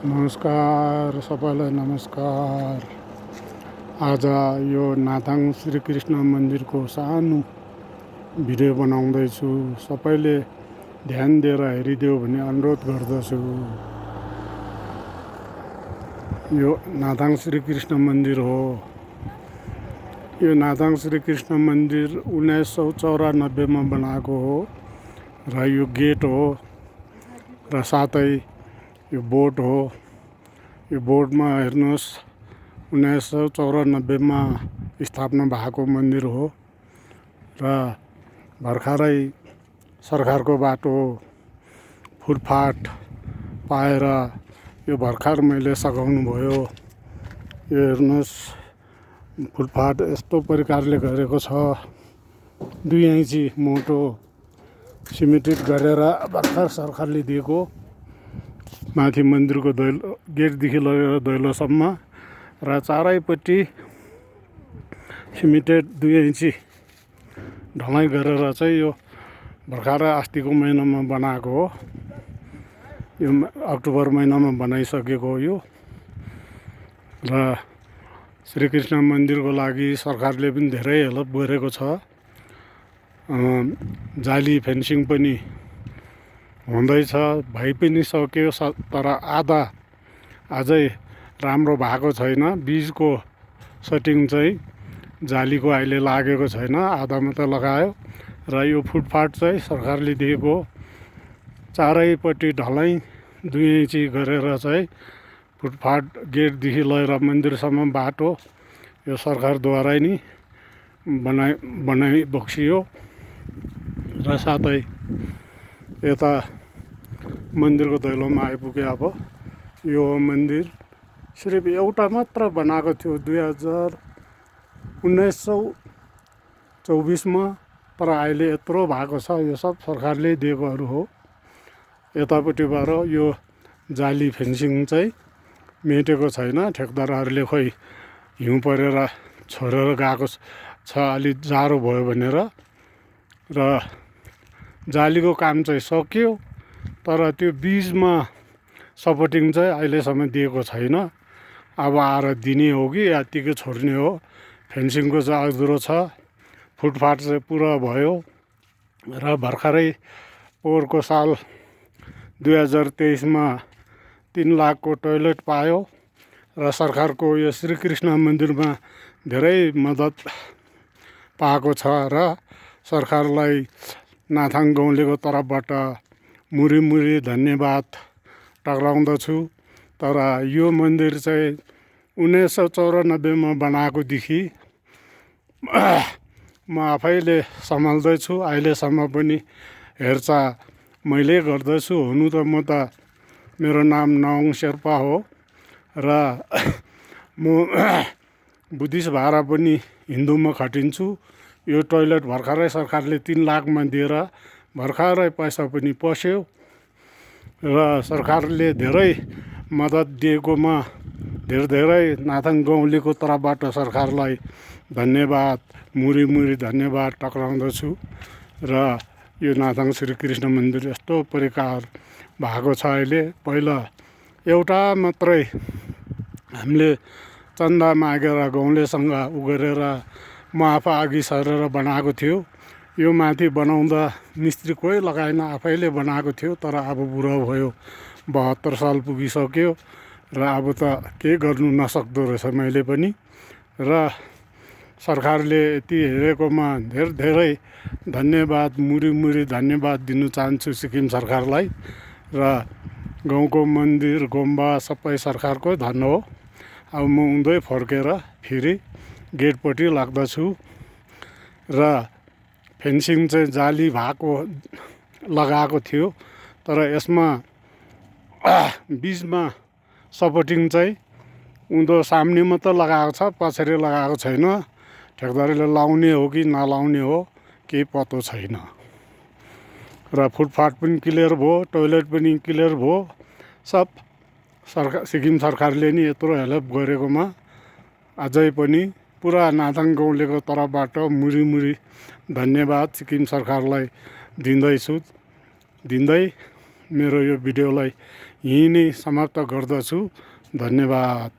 नमस्कार सबैलाई नमस्कार। आज यो नाथाङ श्रीकृष्ण मन्दिरको सानो भिडियो बनाउँदैछु। सबैले ध्यान दिएर हेरिदेऊ भन्ने अनुरोध गर्दछु। यो नाथाङ श्रीकृष्ण मन्दिर हो। यो नाथाङ श्रीकृष्ण मन्दिर 1994 मा बनाएको हो र यो गेट हो र साथै यो बोर्ड हो। यो बोर्डमा हेर्नुहोस् 1994 मा स्थापना भएको मन्दिर हो र भर्खरै सरकारको बाटो फुटपाथ पाएर यो भर्खर मैले सघाउनु भयो। यो हेर्नुहोस् फुटपाथ यस्तो प्रकारले गरेको छ। 2 इन्ची मोटो सिमेन्टेड गरेर भर्खर सरकारले दिएको। माथि मन्दिरको दैलो गेटदेखि लगेर दैलोसम्म र चारैपट्टि सिमेन्टेड 2 इन्ची ढलाइ गरेर चाहिँ यो भर्खरै अस्तिको महिनामा बनाएको हो। यो अक्टोबर महिनामा बनाइसकेको हो यो। र श्रीकृष्ण मन्दिरको लागि सरकारले पनि धेरै हेल्प गरेको छ। जाली फेन्सिङ पनि हुँदैछ, भइ पनि सक्यो, तर आधा अझै राम्रो भएको छैन। बीजको सेटिङ चाहिँ जालीको अहिले लागेको छैन, आधा मात्रै लगायो। र यो फुटपाथ चाहिँ सरकारले दिएको चारैपट्टि ढलाइ 2 इन्ची गरेर चाहिँ फुटपाथ गेटदेखि लगेर मन्दिरसम्म बाटो यो सरकारद्वारा नै बनाइ बक्सियो। र साथै यता मन्दिरको दैलोमा आइपुगे। अब यो मन्दिर सिर्फ एउटा मात्र बनाएको थियो 1924 मा, तर अहिले यत्रो भएको छ। यो सब सरकारले दिएकोहरू हो। यतापट्टिबाट यो जाली फेन्सिङ चाहिँ मेटेको छैन। ठेकदारहरूले खोइ हिउँ परेर छोडेर गएको छ, अलिक जाडो भयो भनेर। र जालीको काम चाहिँ सकियो, तर त्यो बीचमा सपोर्टिङ चाहिँ अहिलेसम्म दिएको छैन। अब आएर दिने हो कि यत्तिकै छोड्ने हो। फेन्सिङको चाहिँ अधुरो छ। फुटपाथ चाहिँ पुरा भयो र भर्खरै पोहोरको साल 2023 मा 3 लाखको टोइलेट पायो। र सरकारको यो श्रीकृष्ण मन्दिरमा धेरै मद्दत पाएको छ र सरकारलाई नाथाङ गाउँलेको तर्फबाट मुरी धन्यवाद टक्राउँदछु। तर यो मन्दिर चाहिँ 1994 मा बनाएकोदेखि म आफैले सम्हाल्दैछु। अहिलेसम्म पनि हेरचाह मैले गर्दैछु। हुनु त म त मेरो नाम नवाङ शेर्पा हो र म बुद्धिस्ट भएर पनि हिन्दूमा खटिन्छु। यो टोइलेट भर्खरै सरकारले 3 लाखमा दिएर भर्खरै पैसा पनि पस्यो। र सरकारले धेरै मद्दत दिएकोमा धेरै नाथाङ गाउँलेको तर्फबाट सरकारलाई धन्यवाद, मुरी धन्यवाद टक्राउँदछु। र यो नाथाङ श्रीकृष्ण मन्दिर यस्तो प्रकार भएको छ। अहिले पहिला एउटा मात्रै हामीले चन्दा मागेर गाउँलेसँग गरेर म आफै अघि सरेर बनाएको थियो। यो माथि बनाउँदा मिस्त्री कोही लगाएन, आफैले बनाएको थियो। तर अब बुढो भयो, 72 साल पुगिसक्यो र अब त केही गर्नु नसक्दो रहेछ मैले पनि। र सरकारले यति हेरेकोमा धेरै धन्यवाद, मुरी धन्यवाद दिनु चाहन्छु सिक्किम सरकारलाई। र गाउँको मन्दिर गुम्बा सबै सरकारको धन हो। अब म उँधै फर्केर फेरि गेटपट्टि लाग्दछु। र फेन्सिङ चाहिँ जाली भएको लगाएको थियो, तर यसमा बिचमा सपोर्टिङ चाहिँ उँधो सामने मात्रै लगाएको छ, पछाडि लगाएको छैन। ठेकदारले लाउने हो कि नलाउने हो केही पत्तो छैन। र फुटपाथ पनि क्लियर भयो, टोइलेट पनि क्लियर भयो। सब सिक्किम सरकारले नि यत्रो हेल्प गरेकोमा अझै पनि पुरा नाथाङ गाउँलेको तर्फबाट मुरी धन्यवाद सिक्किम सरकारलाई दिँदै मेरो यो भिडियोलाई यहीँ नै समाप्त गर्दछु। धन्यवाद।